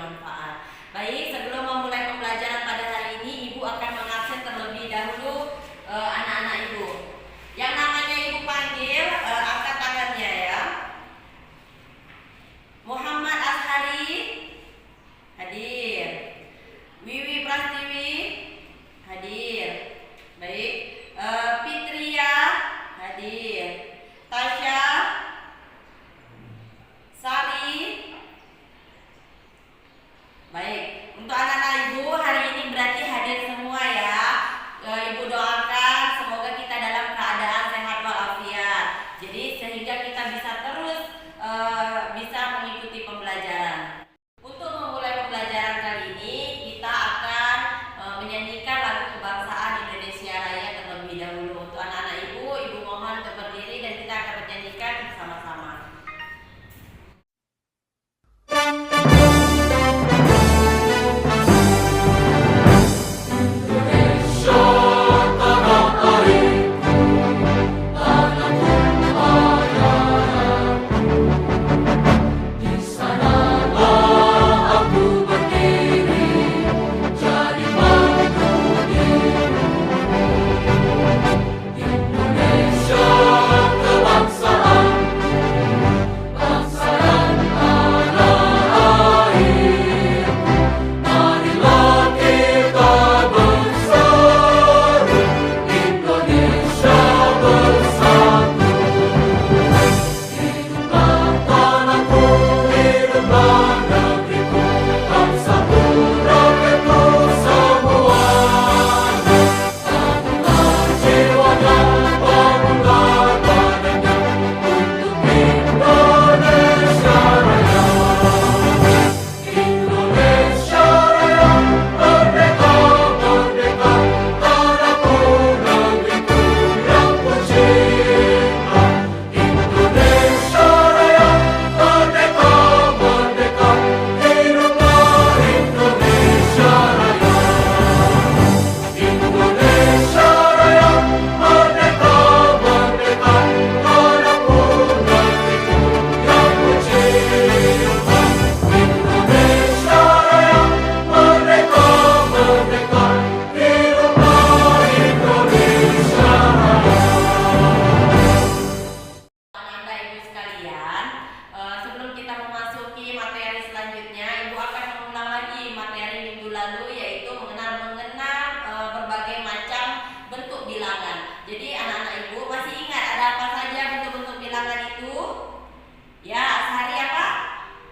bermanfaat. Baik, sebelum memulai pembelajaran pada hari ini, Ibu akan mengabsen terlebih dahulu anak-anak Ibu. Yang namanya Ibu panggil, angkat tangannya ya. Muhammad Ashari, hadir. Wiwi Prastiwi, hadir. Baik. Fitria, hadir. Tasya, Sari. Baik, untuk anak-anak Ibu hari ini berarti hadir semua ya. Ibu doakan semoga kita dalam keadaan sehat walafiat. Jadi sehingga kita bisa terus bisa mengikuti pembelajaran. Untuk memulai pembelajaran kali ini kita akan menyanyikan lagu kebangsaan Indonesia Raya terlebih dahulu. Untuk anak-anak Ibu, Ibu mohon untuk berdiri dan kita akan menyanyikan bersama-sama. Jadi anak-anak Ibu masih ingat ada apa saja bentuk-bentuk bilangan itu? Ya, sehari apa?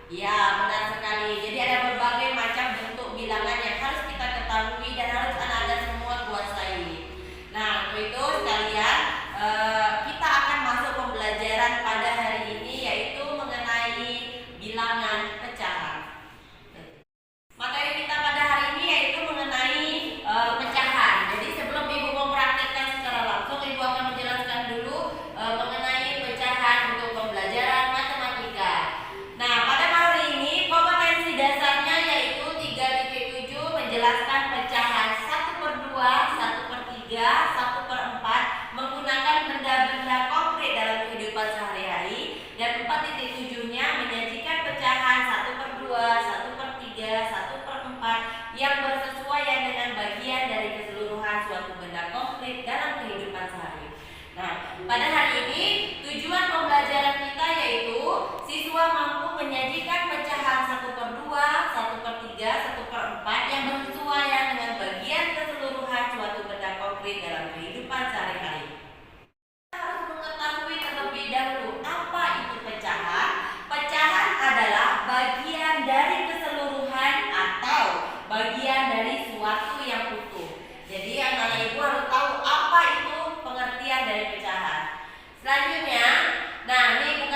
Ya, benar sekali. Jadi ada berbagai macam bentuk bilangan yang harus kita ketahui dan harus anak-anak semua kuasai. Nah, untuk itu sekalian kita akan masuk pembelajaran pada hari ini yaitu mengenai bilangan pecahan. Materi kita pada hari ini yaitu mengenai pecahan. Jadi sebelum Ibu mempraktikkan secara langsung, Ibu akan menjelaskan dulu mengenai pecahan untuk pembelajaran matematika. Nah, pada hari ini kompetensi dasarnya yaitu 3.7 menjelaskan pecahan 1/2, 1/3, 1/4 menggunakan benda-benda konkret dalam kehidupan sehari-hari, dan 4.7-nya menyajikan pecahan 1/2, 1/3, 1/4 yang bersesuaian dengan bagian dari keseluruhan suatu benda konkret dalam kehidupan sehari. Nah, pada hari ini tujuan pembelajaran kita yaitu siswa mampu menyajikan pecahan 1/2, 1/3, 1/4 yang bersesuaian dengan bagian keseluruhan suatu benda konkret dalam kehidupan sehari-hari. Kita harus mengetahui terlebih dahulu apa itu pecahan. Pecahan adalah bagian dari keseluruhan atau bagian dari suatu yang utuh. Jadi anak-anak Ibu harus tahu apa itu pengertian dari pecahan. Selanjutnya, nah ini Ibu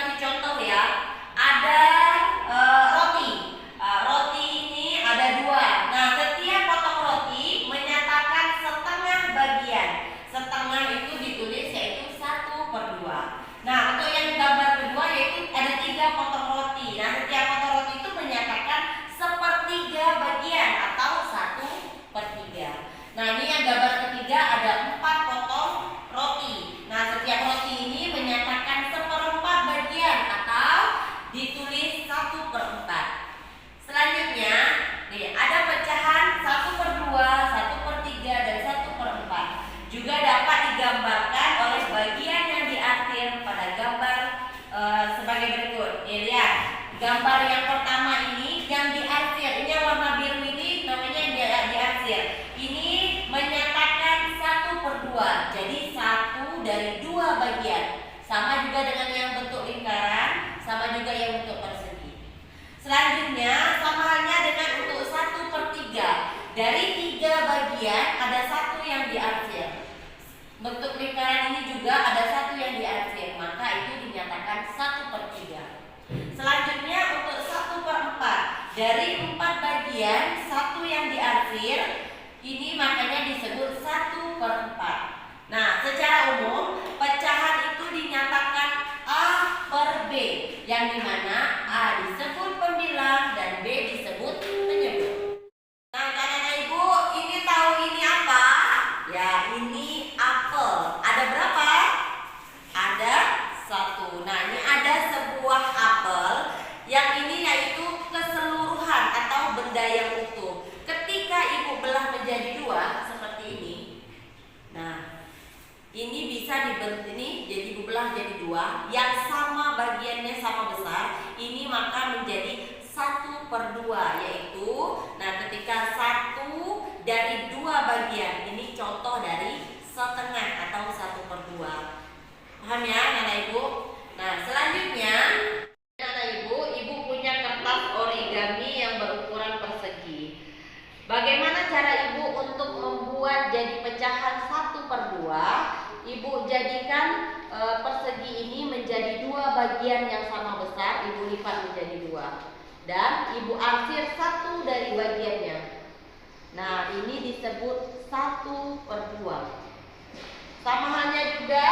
Selanjutnya sama halnya dengan untuk 1/3. Dari 3 bagian ada 1 yang diarsir. Bentuk lingkaran ini juga ada 1 yang diarsir, maka itu dinyatakan 1/3. Selanjutnya untuk 1/4. Dari 4 bagian 1 yang diarsir, ini makanya disebut 1/4. Nah, secara umum pecahan itu dinyatakan A per B, yang dimana A disebut pembilang dan B disebut penyebut. Nah, Anak-anak Ibu, ini tahu ini apa? Ya, ini apel. Ada berapa? Ada 1. Nah, ini ada sebuah apel yang ini yaitu keseluruhan atau benda yang utuh. Ketika Ibu belah menjadi 2 seperti ini. Nah, ini bisa dibentuk ini jadi Ibu belah jadi 2 yang sama bagiannya sama besar. Ini maka menjadi 1/2, yaitu nah ketika 1 dari 2 bagian, ini contoh dari setengah atau 1/2. Paham ya Anak Ibu? Nah, selanjutnya Anak Ibu, Ibu punya kertas origami yang berukuran persegi. Bagaimana cara Ibu untuk membuat jadi pecahan 1/2? Ibu jadikan persegi ini menjadi 2 bagian yang sama besar. Ibu lipat menjadi 2 dan Ibu arsir 1 dari bagiannya. Nah, ini disebut 1/2. Sama halnya juga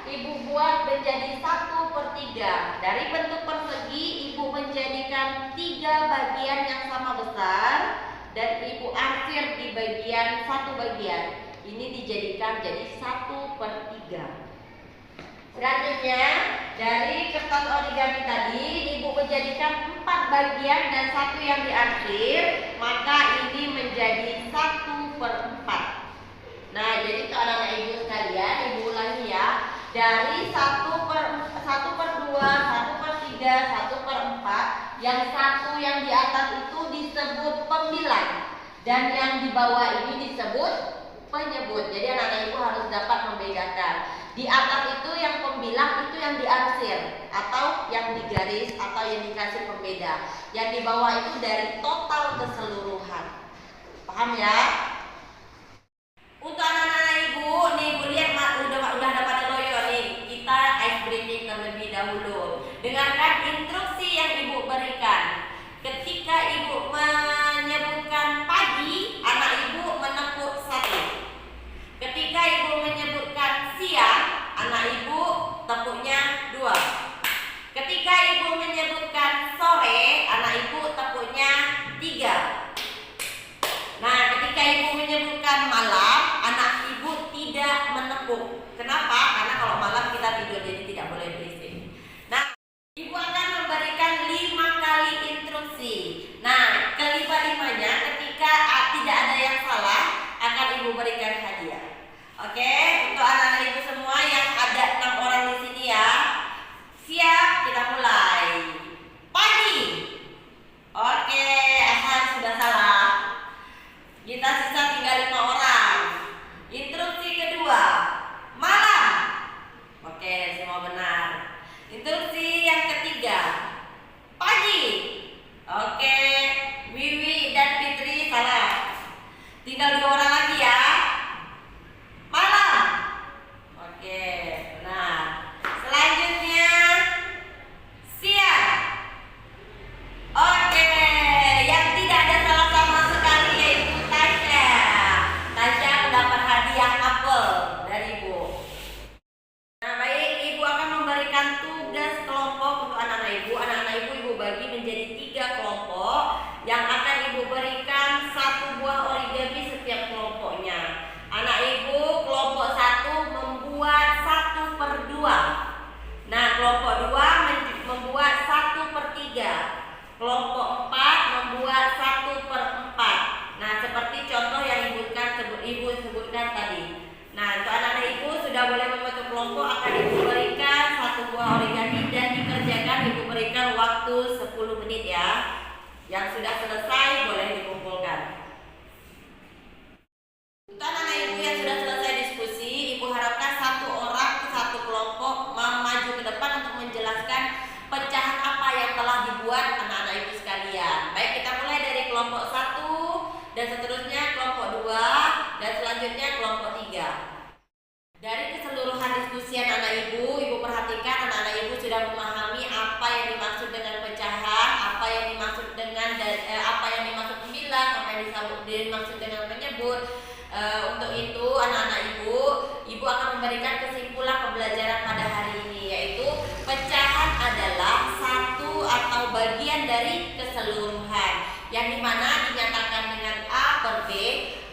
Ibu buat menjadi 1/3. Dari bentuk persegi Ibu menjadikan 3 bagian yang sama besar dan Ibu arsir di bagian 1 bagian. Ini dijadikan jadi 1/3. Selanjutnya dari kertas origami tadi Ibu menjadikan 4 bagian dan 1 yang diarsir, maka ini menjadi 1/4. Nah, jadi untuk anak-anak Ibu sekalian, Ibu ulangi ya. Dari 1/2, 1/3, 1/4, yang 1 yang di atas itu disebut pembilang dan yang di bawah ini disebut penyebut. Jadi anak-anak Ibu harus dapat membedakan. Di atas itu yang pembilang, itu yang diarsir atau yang digaris atau yang dikasih pembeda. Yang di bawah itu dari total keseluruhan. Paham ya? Untuk anak-anak Ibu, nih Ibu lihat udah ada pada loyo nih. Kita ice breaking terlebih dahulu. Dengarkan instruksi yang Ibu berikan. Ketika Ibu menyebutkan pagi, anak Ibu menepuk 1. Ketika Ibu menyebutkan siang, anak Ibu tepuknya 2. Ketika Ibu menyebutkan sore, anak Ibu tepuknya 3. Nah, ketika Ibu menyebutkan malam, anak Ibu tidak menepuk. Kenapa? Karena kalau malam kita tidur, jadi tidak boleh berisik. Nah, Ibu akan memberikan 5 kali instruksi. Nah, kelima-limanya ketika tidak ada yang salah, akan Ibu berikan hadiah. Oke, untuk anak-anak Ibu semua yang ada 6 orang di sini ya. Siap, kita mulai. Pagi. Oke, Ahsan sudah salah. Kita sisa tinggal 5 orang. Instruksi kedua, malam. Oke, semua benar. Instruksi yang ketiga, pagi. Oke, Wiwi dan Fitri salah. Tinggal 2 orang lagi ya. Malam. Oke, benar. Selanjutnya siang. Oke, yang tidak ada salah sama sekali yaitu Tasya. Tasya mendapat hadiah apel dari Ibu. Nah, baik, Ibu akan memberikan tugas kelompok untuk anak-anak Ibu. Anak-anak Ibu bagi menjadi 3 kelompok yang akan Ibu berikan 1 buah origami setiap kelompoknya. Anak Ibu kelompok 1 membuat 1/2. Nah, kelompok 2 membuat 1/3. Kelompok 4 membuat 1/4. Nah, seperti contoh yang Ibu sebutkan tadi. Nah, untuk anak-anak Ibu sudah boleh membentuk kelompok, akan Ibu berikan 1 buah origami dan dikerjakan. Ibu berikan waktu 10 menit ya. Yang sudah selesai boleh dikumpulkan. Untuk anak-anak Ibu yang sudah selesai diskusi, Ibu harapkan 1 orang ke 1 kelompok maju ke depan untuk menjelaskan pecahan apa yang telah dibuat anak-anak Ibu sekalian. kelompok 1 dan seterusnya kelompok 2 dan selanjutnya kelompok 3. Dari keseluruhan diskusi anak-anak ibu perhatikan anak-anak ibu sudah memahami apa yang dimaksud dengan pecahan, apa yang dimaksud dengan apa yang dimaksud pembilang, apa yang dimaksud dengan penyebut. Untuk itu anak-anak ibu akan memberikan kesimpulan pembelajaran pada hari ini, yaitu pecahan adalah satu atau bagian dari keseluruhan, yang dimana dinyatakan dengan A per B.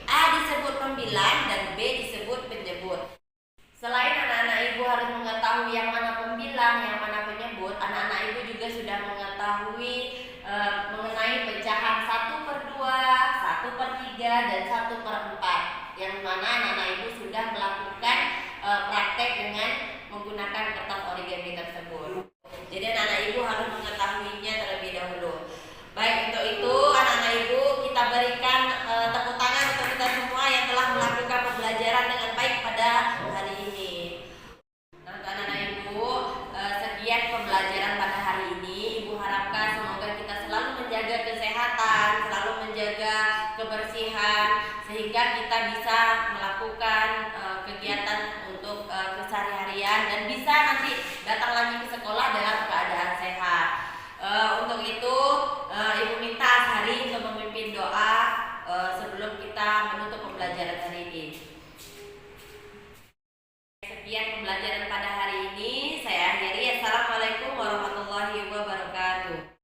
A disebut pembilang dan B disebut penyebut. Selain anak-anak ibu harus mengetahui yang mana pembilang, yang mana penyebut, anak-anak ibu juga sudah mengetahui mengenai pecahan 1/2, 1/3, dan 1/4, yang mana anak-anak ibu sudah melakukan praktek dengan menggunakan kertas origami tersebut. Jadi anak-anak ibu harus mengetahuinya terlebih dahulu. Baik, untuk itu anak-anak ibu kita berikan tepuk tangan untuk kita semua yang telah melakukan pembelajaran dengan baik pada hari ini. Nah, untuk anak-anak ibu, sekian pembelajaran pada hari ini. Ibu harapkan semoga kita selalu menjaga kesehatan, selalu menjaga kebersihan, sehingga kita bisa melakukan